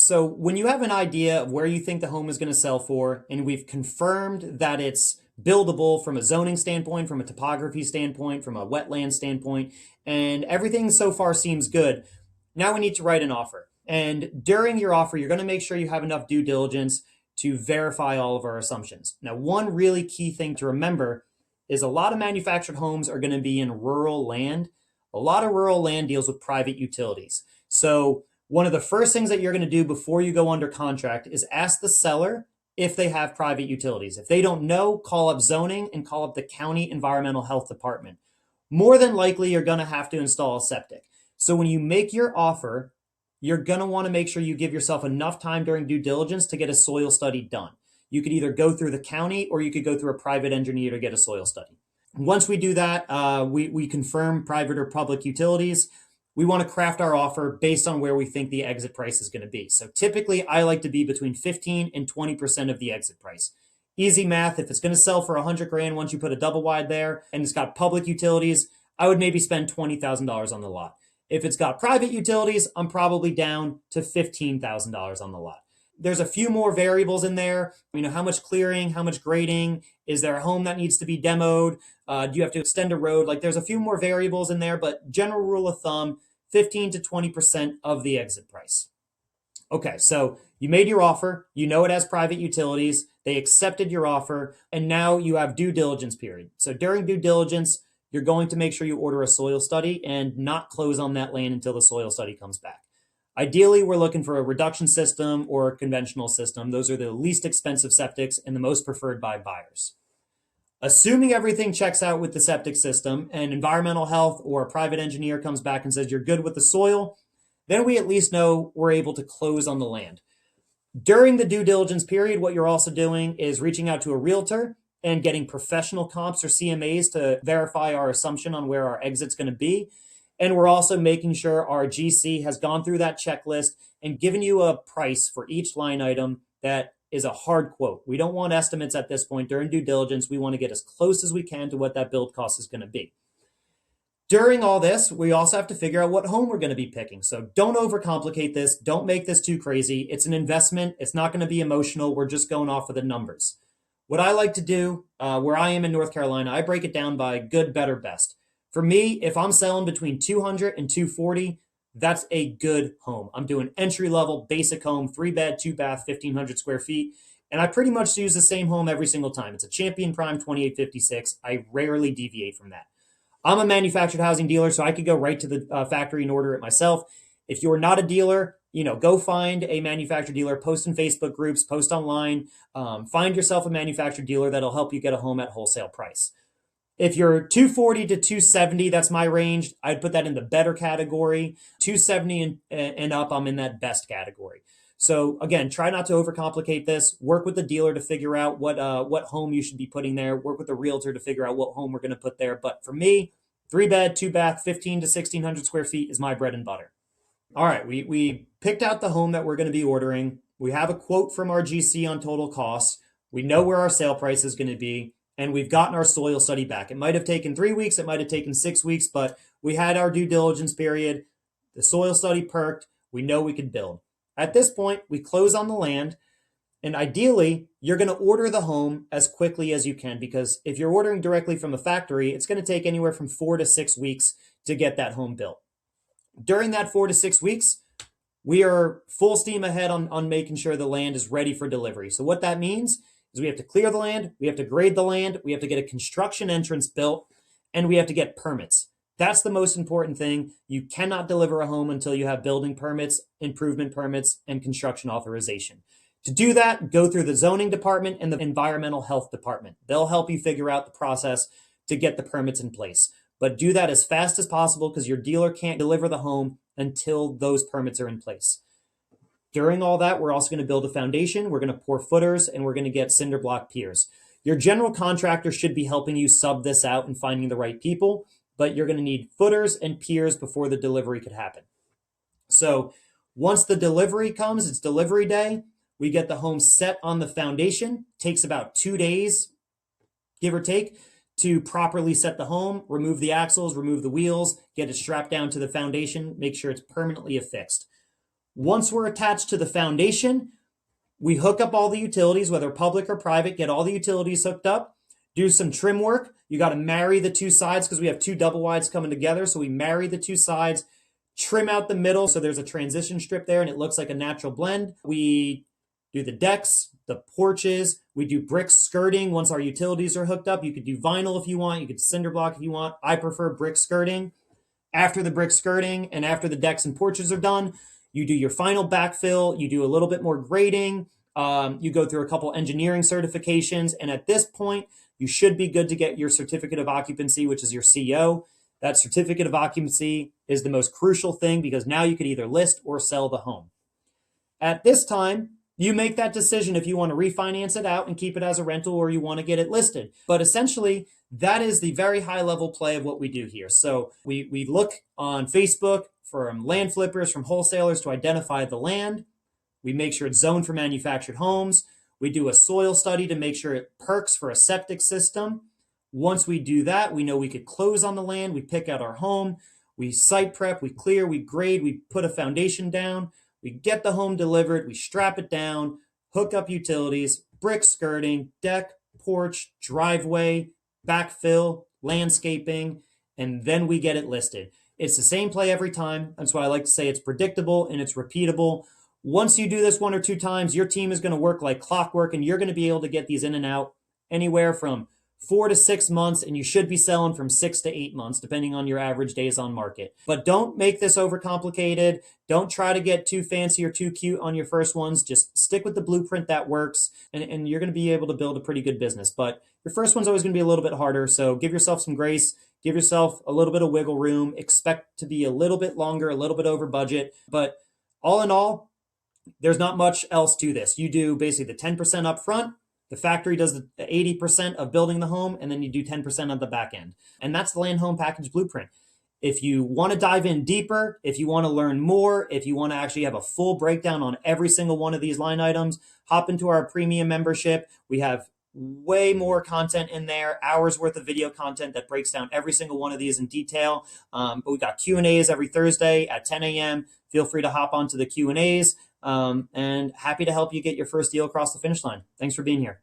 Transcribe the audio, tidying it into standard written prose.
So when you have an idea of where you think the home is going to sell for, and we've confirmed that it's buildable from a zoning standpoint, from a topography standpoint, from a wetland standpoint, and everything so far seems good, now we need to write an offer. And during your offer, you're going to make sure you have enough due diligence to verify all of our assumptions. Now, one really key thing to remember is a lot of manufactured homes are going to be in rural land. A lot of rural land deals with private utilities. So one of the first things that you're going to do before you go under contract is ask the seller if they have private utilities. If they don't know, call up zoning and call up the county environmental health department. More than likely, you're going to have to install a septic. So when you make your offer, you're going to want to make sure you give yourself enough time during due diligence to get a soil study done. You could either go through the county or you could go through a private engineer to get a soil study. Once we do that, we confirm private or public utilities. We want to craft our offer based on where we think the exit price is going to be. So typically, I like to be between 15 and 20% of the exit price. Easy math, if it's going to sell for 100 grand once you put a double wide there and it's got public utilities, I would maybe spend $20,000 on the lot. If it's got private utilities, I'm probably down to $15,000 on the lot. There's a few more variables in there. How much clearing, how much grading, is there a home that needs to be demoed? Do you have to extend a road? There's a few more variables in there, but general rule of thumb, 15 to 20% of the exit price. Okay, so you made your offer, you know it has private utilities, they accepted your offer, and now you have due diligence period. So during due diligence, you're going to make sure you order a soil study and not close on that land until the soil study comes back. Ideally, we're looking for a reduction system or a conventional system. Those are the least expensive septics and the most preferred by buyers. Assuming everything checks out with the septic system and environmental health or a private engineer comes back and says you're good with the soil, then we at least know we're able to close on the land. During the due diligence period, what you're also doing is reaching out to a realtor and getting professional comps or CMAs to verify our assumption on where our exit's going to be. And we're also making sure our GC has gone through that checklist and given you a price for each line item that is a hard quote. We don't want estimates at this point. During due diligence, we want to get as close as we can to what that build cost is going to be. During all this, we also have to figure out what home we're going to be picking. So don't overcomplicate this. Don't make this too crazy. It's an investment. It's not going to be emotional. We're just going off of the numbers. What I like to do, where I am in North Carolina, I break it down by good, better, best. For me, if I'm selling between 200 and 240, that's a good home. I'm doing entry level, basic home, 3-bed, 2-bath, 1,500 square feet. And I pretty much use the same home every single time. It's a Champion Prime 2856. I rarely deviate from that. I'm a manufactured housing dealer, so I could go right to the factory and order it myself. If you're not a dealer, go find a manufactured dealer, post in Facebook groups, post online, find yourself a manufactured dealer that'll help you get a home at wholesale price. If you're 240 to 270, that's my range. I'd put that in the better category. 270 and up, I'm in that best category. So again, try not to overcomplicate this. Work with the dealer to figure out what home you should be putting there. Work with the realtor to figure out what home we're going to put there. But for me, 3-bed, 2-bath, 15 to 1,600 square feet is my bread and butter. All right, we picked out the home that we're going to be ordering. We have a quote from our GC on total costs. We know where our sale price is going to be. And we've gotten our soil study back. It might have taken 3 weeks, it might have taken 6 weeks, but we had our due diligence period. The soil study perked. We know we could build. At this point, we close on the land. And ideally, you're going to order the home as quickly as you can, because if you're ordering directly from a factory, it's going to take anywhere from 4 to 6 weeks to get that home built. During that 4 to 6 weeks, we are full steam ahead on making sure the land is ready for delivery. So what that means is we have to clear the land, we have to grade the land, we have to get a construction entrance built, and we have to get permits. That's the most important thing. You cannot deliver a home until you have building permits, improvement permits, and construction authorization. To do that, go through the zoning department and the environmental health department. They'll help you figure out the process to get the permits in place. But do that as fast as possible because your dealer can't deliver the home until those permits are in place. During all that, we're also going to build a foundation. We're going to pour footers and we're going to get cinder block piers. Your general contractor should be helping you sub this out and finding the right people, but you're going to need footers and piers before the delivery could happen. So once the delivery comes, it's delivery day. We get the home set on the foundation. Takes about 2 days, give or take, to properly set the home, remove the axles, remove the wheels, get it strapped down to the foundation, make sure it's permanently affixed. Once we're attached to the foundation, we hook up all the utilities, whether public or private, get all the utilities hooked up, do some trim work. You got to marry the two sides because we have two double wides coming together. So we marry the two sides, trim out the middle so there's a transition strip there and it looks like a natural blend. We do the decks, the porches. We do brick skirting once our utilities are hooked up. You could do vinyl if you want. You could cinder block if you want. I prefer brick skirting. After the brick skirting and after the decks and porches are done, you do your final backfill. You do a little bit more grading. You go through a couple engineering certifications. And at this point, you should be good to get your certificate of occupancy, which is your CO. That certificate of occupancy is the most crucial thing because now you could either list or sell the home. At this time, you make that decision if you want to refinance it out and keep it as a rental or you want to get it listed. But essentially, that is the very high level play of what we do here. So we look on Facebook from land flippers, from wholesalers to identify the land. We make sure it's zoned for manufactured homes. We do a soil study to make sure it perks for a septic system. Once we do that, we know we could close on the land. We pick out our home. We site prep, we clear, we grade, we put a foundation down. We get the home delivered, we strap it down, hook up utilities, brick skirting, deck, porch, driveway, backfill, landscaping, and then we get it listed. It's the same play every time. That's why I like to say it's predictable and it's repeatable. Once you do this 1 or 2 times, your team is going to work like clockwork and you're going to be able to get these in and out anywhere from 4 to 6 months, and you should be selling from 6 to 8 months, depending on your average days on market. But don't make this overcomplicated. Don't try to get too fancy or too cute on your first ones. Just stick with the blueprint that works, and you're going to be able to build a pretty good business. But your first one's always going to be a little bit harder, so give yourself some grace. Give yourself a little bit of wiggle room. Expect to be a little bit longer, a little bit over budget. But all in all, there's not much else to this. You do basically the 10% up front. The factory does the 80% of building the home, and then you do 10% on the back end. And that's the Land Home Package Blueprint. If you want to dive in deeper, if you want to learn more, if you want to actually have a full breakdown on every single one of these line items, hop into our premium membership. We have way more content in there, hours worth of video content that breaks down every single one of these in detail. But we got Q&As every Thursday at 10 a.m. Feel free to hop onto the Q&As. And happy to help you get your first deal across the finish line. Thanks for being here.